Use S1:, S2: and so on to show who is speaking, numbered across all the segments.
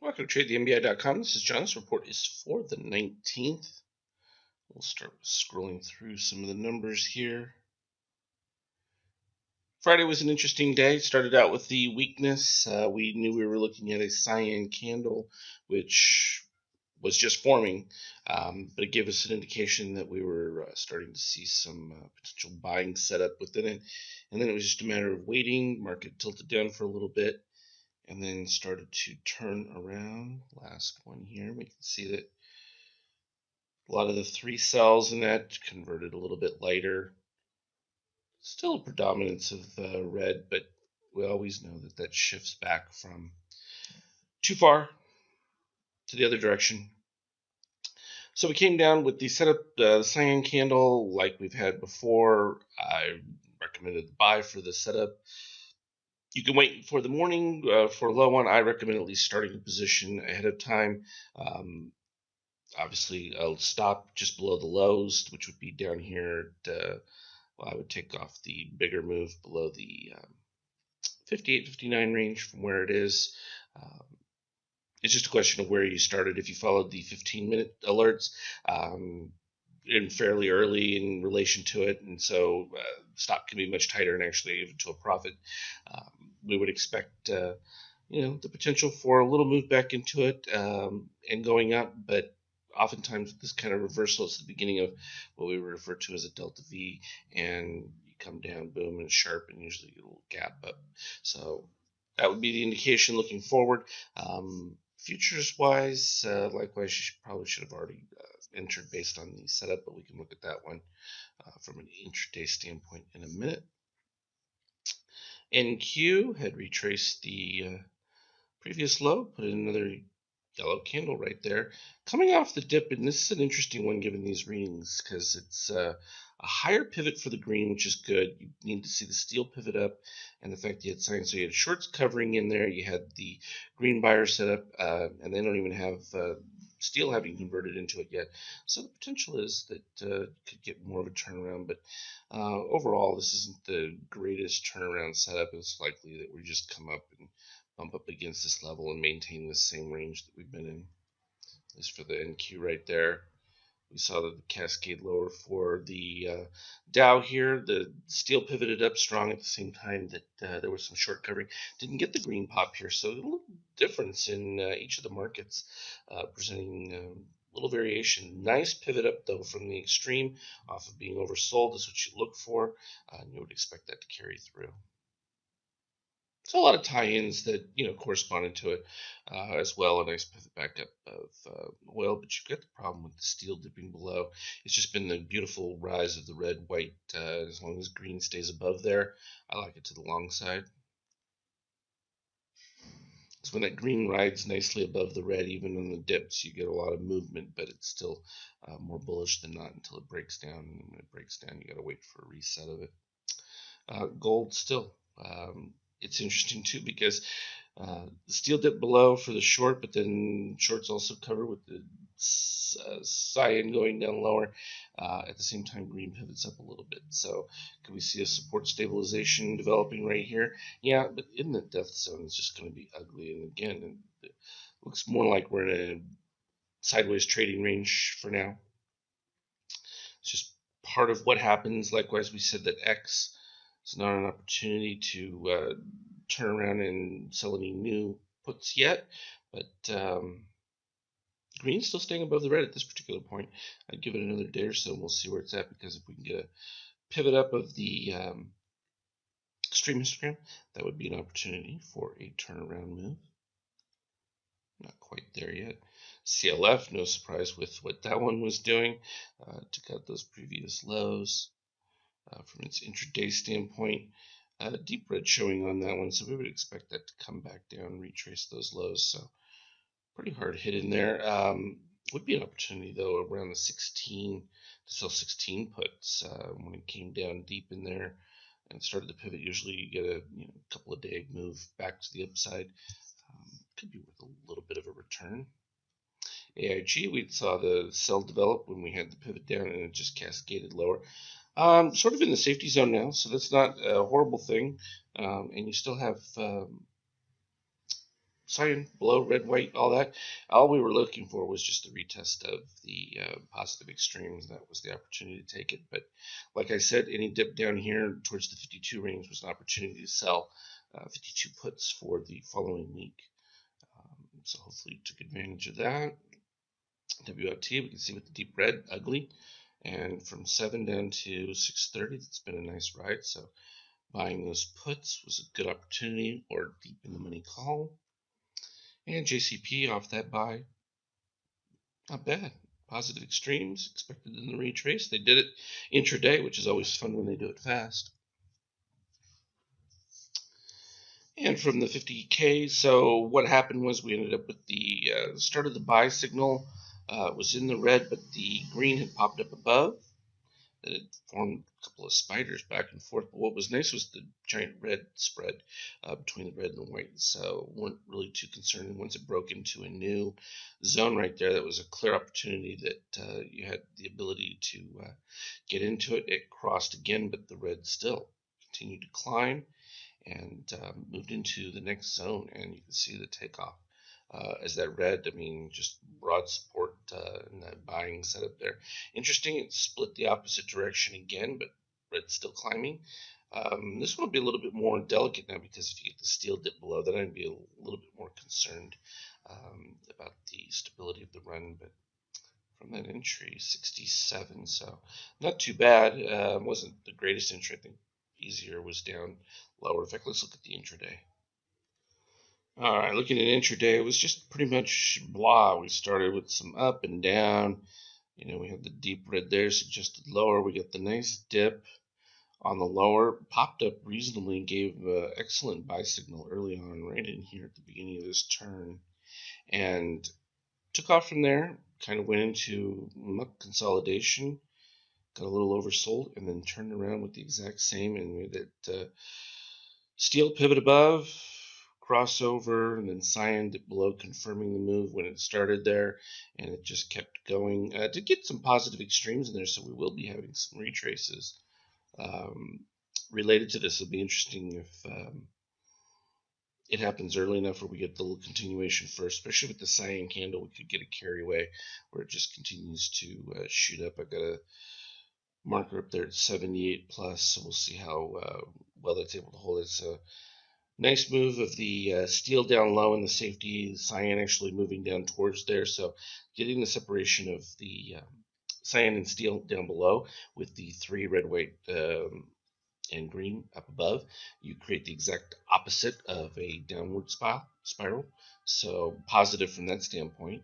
S1: Welcome to TradeTheMBI.com. This is John. This report is for the 19th. We'll start with scrolling through some of the numbers here. Friday was an interesting day. Started out with the weakness. We knew we were looking at a cyan candle, which was just forming, but it gave us an indication that we were starting to see some potential buying setup within it. And then it was just a matter of waiting. Market tilted down for a little bit and then started to turn around. Last one here, we can see that a lot of the 3 cells in that converted a little bit lighter. Still a predominance of red, but we always know that that shifts back from too far to the other direction. So we came down with the setup, the cyan candle, like we've had before. I recommended the buy for the setup. You can wait for the morning for a low one. I recommend at least starting a position ahead of time. Obviously, I'll stop just below the lows, which would be down here at, I would take off the bigger move below the 58, 59 range from where it is. It's just a question of where you started. If you followed the 15-minute alerts, in fairly early in relation to it, and so stop can be much tighter and actually even to a profit. We would expect the potential for a little move back into it and going up, but oftentimes this kind of reversal is the beginning of what we refer to as a delta V, and you come down, boom, and it's sharp, and usually a little gap up. So that would be the indication looking forward. Futures wise, likewise, you probably should have already entered based on the setup, but we can look at that one from an intraday standpoint in a minute. NQ had retraced the previous low, put in another yellow candle right there, coming off the dip, and this is an interesting one given these readings because it's a higher pivot for the green, which is good. You need to see the steel pivot up, and the fact you had signs, so you had shorts covering in there, you had the green buyer set up, and they don't even have steel having converted into it yet. So the potential is that could get more of a turnaround, but overall, this isn't the greatest turnaround setup. It's likely that we just come up and bump up against this level and maintain the same range that we've been in. At least for the NQ right there. We saw the cascade lower for the Dow here. The steel pivoted up strong at the same time that there was some short covering. Didn't get the green pop here, so a little difference in each of the markets, presenting a little variation. Nice pivot up, though, from the extreme off of being oversold is what you look for, and you would expect that to carry through. So a lot of tie-ins that corresponded to it as well. A nice pivot back up of oil, but you've got the problem with the steel dipping below. It's just been the beautiful rise of the red-white. As long as green stays above there, I like it to the long side. So when that green rides nicely above the red, even in the dips, you get a lot of movement, but it's still more bullish than not until it breaks down. And when it breaks down, you got to wait for a reset of it. Gold still. It's interesting too because the steel dipped below for the short, but then shorts also cover with the cyan going down lower. At the same time, green pivots up a little bit. So can we see a support stabilization developing right here? Yeah, but in the death zone, it's just going to be ugly. And again, it looks more like we're in a sideways trading range for now. It's just part of what happens. Likewise, we said that X is not an opportunity to turn around and sell any new puts yet, but green's still staying above the red at this particular point. I'd give it another day or so, and we'll see where it's at, because if we can get a pivot up of the extreme histogram, that would be an opportunity for a turnaround move. Not quite there yet. CLF, no surprise with what that one was doing. Took out those previous lows. From its intraday standpoint, deep red showing on that one, so we would expect that to come back down and retrace those lows. So pretty hard hit in there. Would be an opportunity though around the 16 to sell 16 puts when it came down deep in there and started to pivot. Usually you get a couple of day move back to the upside. Could be worth a little bit of a return. AIG, we saw the sell develop when we had the pivot down, and it just cascaded lower. Sort of in the safety zone now, so that's not a horrible thing. And you still have cyan, below, red, white, all that. All we were looking for was just the retest of the positive extremes. That was the opportunity to take it. But like I said, any dip down here towards the 52 range was an opportunity to sell 52 puts for the following week. So hopefully you took advantage of that. WLT, we can see with the deep red, ugly. And from 7 down to 630, it's been a nice ride. So buying those puts was a good opportunity, or deep in the money call. And JCP off that buy, not bad. Positive extremes expected in the retrace. They did it intraday, which is always fun when they do it fast. And from the 50K, so what happened was we ended up with the start of the buy signal was in the red, but the green had popped up above. That had formed a couple of spiders back and forth. But what was nice was the giant red spread between the red and the white. So weren't really too concerned. And once it broke into a new zone right there, that was a clear opportunity that you had the ability to get into it. It crossed again, but the red still continued to climb and moved into the next zone. And you can see the takeoff. As that red, I mean, just broad support in that buying setup there. Interesting, it split the opposite direction again, but red's still climbing. This one will be a little bit more delicate now because if you get the steel dip below, then I'd be a little bit more concerned about the stability of the run. But from that entry, 67, so not too bad. Wasn't the greatest entry. I think easier was down lower. In fact, let's look at the intraday. All right, looking at intraday, it was just pretty much blah. We started with some up and down. You know, we had the deep red there, suggested lower. We got the nice dip on the lower, popped up reasonably, and gave excellent buy signal early on, right in here at the beginning of this turn, and took off from there. Kind of went into muck consolidation, got a little oversold, and then turned around with the exact same, and we had that steel pivot above, crossover, and then cyan dip below, confirming the move when it started there, and it just kept going. Did get some positive extremes in there, so we will be having some retraces related to this. It'll be interesting if it happens early enough where we get the little continuation first, especially with the cyan candle. We could get a carry away where it just continues to shoot up. I got a marker up there at 78 plus, so we'll see how well that's able to hold. It's a nice move of the steel down low and the safety, cyan actually moving down towards there. So getting the separation of the cyan and steel down below with the 3 red, white, and green up above, you create the exact opposite of a downward spiral. So positive from that standpoint.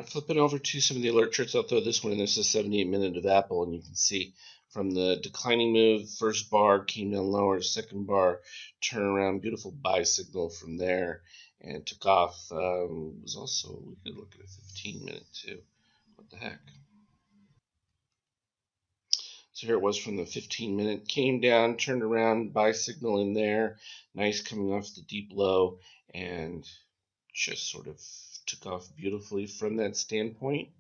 S1: Flipping over to some of the alert charts, I'll throw this one in. This is 78 minute of Apple, and you can see from the declining move, first bar came down lower, second bar turn around, beautiful buy signal from there, and took off. Was also, we could look at a 15 minute too. What the heck? So here it was from the 15 minute, came down, turned around, buy signal in there, nice coming off the deep low, and just sort of took off beautifully from that standpoint.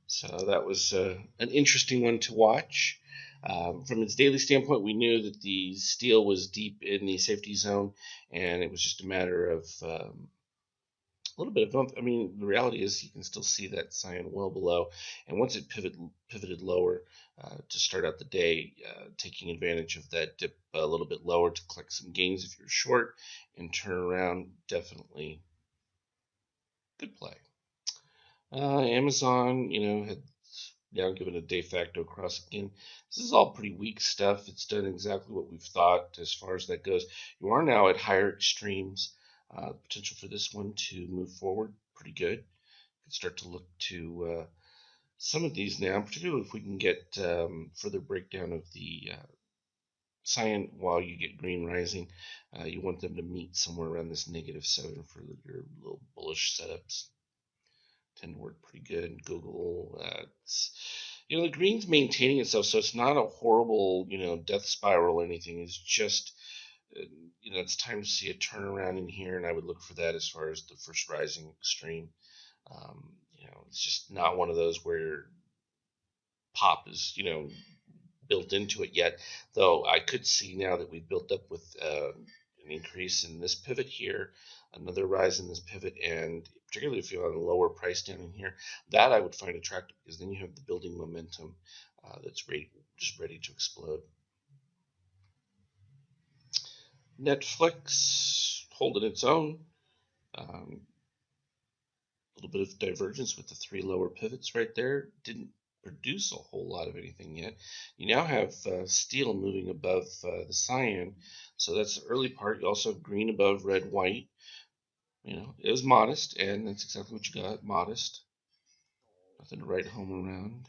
S1: So that was an interesting one to watch. From its daily standpoint, we knew that the steel was deep in the safety zone, and it was just a matter of a little bit of bump. I mean, the reality is you can still see that cyan well below, and once it pivoted lower to start out the day, taking advantage of that dip a little bit lower to collect some gains if you're short and turn around, definitely good play. Amazon, had now given a de facto cross again. This is all pretty weak stuff. It's done exactly what we've thought as far as that goes. You are now at higher extremes. Potential for this one to move forward pretty good. You can start to look to some of these now, particularly if we can get further breakdown of the cyan while you get green rising. You want them to meet somewhere around this -7 for your little bullish setups. Tend to work pretty good. Google, the green's maintaining itself, so it's not a horrible, death spiral or anything. It's just, it's time to see a turnaround in here, and I would look for that as far as the first rising extreme. It's just not one of those where pop is, built into it yet, though I could see now that we've built up with an increase in this pivot here, another rise in this pivot, and particularly if you're on a lower price down in here, that I would find attractive because then you have the building momentum that's just ready to explode. Netflix holding its own. A little bit of divergence with the three lower pivots right there. Didn't produce a whole lot of anything yet. You now have steel moving above the cyan, so that's the early part. You also have green above red, white. It was modest, and that's exactly what you got, modest. Nothing to write home around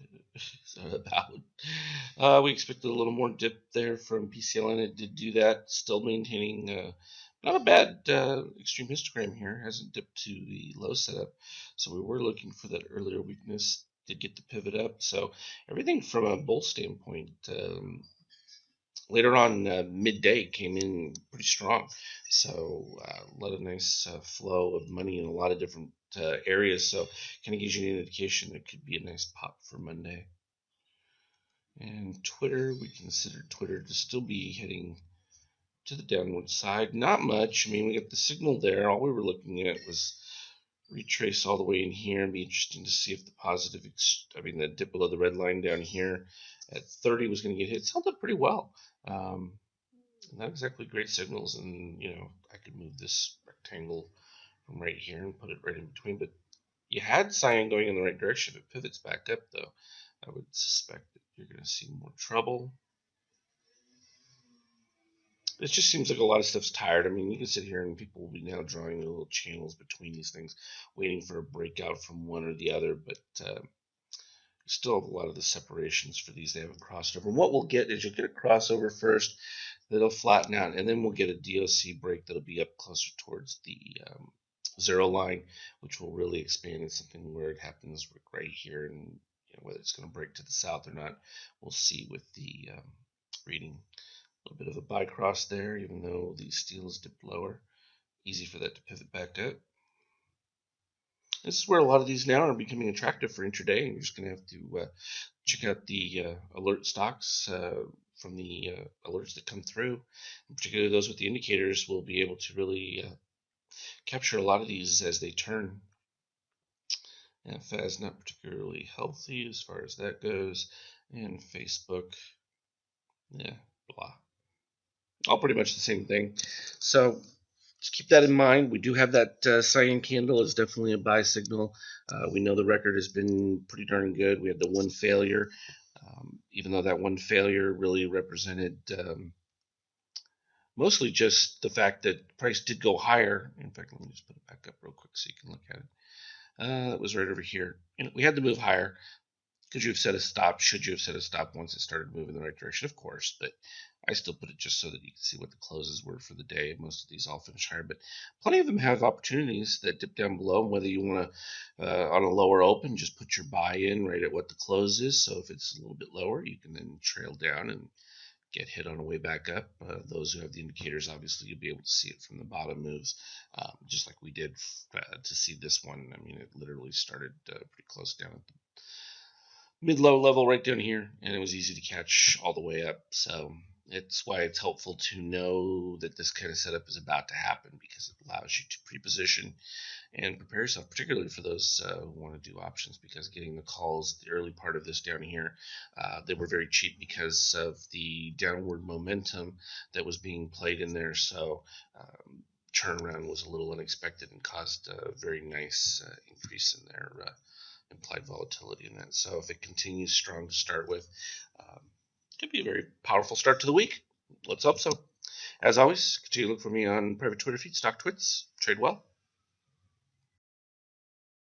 S1: about. We expected a little more dip there from PCLN. It did do that, still maintaining not a bad extreme histogram here. Hasn't dipped to the low setup, so we were looking for that earlier weakness. Did get the pivot up, so everything from a bull standpoint later on midday came in pretty strong. So a lot of nice flow of money in a lot of different areas. So kind of gives you an indication there could be a nice pop for Monday. And Twitter, we consider Twitter to still be heading to the downward side. Not much. I mean, we got the signal there. All we were looking at was retrace all the way in here. It'd be interesting to see if the dip below the red line down here at 30 was going to get hit. It's held up pretty well. Not exactly great signals, and I could move this rectangle from right here and put it right in between, but you had cyan going in the right direction. If it pivots back up, though, I would suspect that you're going to see more trouble. It just seems like a lot of stuff's tired. I mean, you can sit here and people will be now drawing little channels between these things, waiting for a breakout from one or the other, but you still have a lot of the separations for these. They haven't crossed over. And what we'll get is you'll get a crossover first, that'll flatten out, and then we'll get a DOC break that'll be up closer towards the zero line, which will really expand in something where it happens right here, and whether it's going to break to the south or not, we'll see with the reading. A little bit of a buy cross there, even though the steel is dipped lower. Easy for that to pivot back up. This is where a lot of these now are becoming attractive for intraday, and you're just going to have to check out the alert stocks from the alerts that come through. And particularly those with the indicators will be able to really capture a lot of these as they turn. FAS not particularly healthy as far as that goes, and Facebook, blah. All pretty much the same thing. So just keep that in mind. We do have that cyan candle. It's definitely a buy signal. We know the record has been pretty darn good. We had the one failure, even though that one failure really represented mostly just the fact that price did go higher. In fact, let me just put it back up real quick so you can look at it. That was right over here. We had to move higher. Could you have set a stop? Should you have set a stop once it started moving in the right direction? Of course, but I still put it just so that you can see what the closes were for the day. Most of these all finish higher, but plenty of them have opportunities that dip down below. Whether you want to, on a lower open, just put your buy in right at what the close is. So if it's a little bit lower, you can then trail down and get hit on the way back up. Those who have the indicators, obviously, you'll be able to see it from the bottom moves, just like we did to see this one. I mean, it literally started pretty close down at the mid-low level right down here, and it was easy to catch all the way up. So it's why it's helpful to know that this kind of setup is about to happen, because it allows you to pre-position and prepare yourself, particularly for those who want to do options, because getting the calls the early part of this down here, they were very cheap because of the downward momentum that was being played in there. So turnaround was a little unexpected and caused a very nice increase in their implied volatility in that. So if it continues strong to start with, could be a very powerful start to the week. Let's hope so. As always, continue to look for me on private Twitter feed, Stock Twits. Trade well.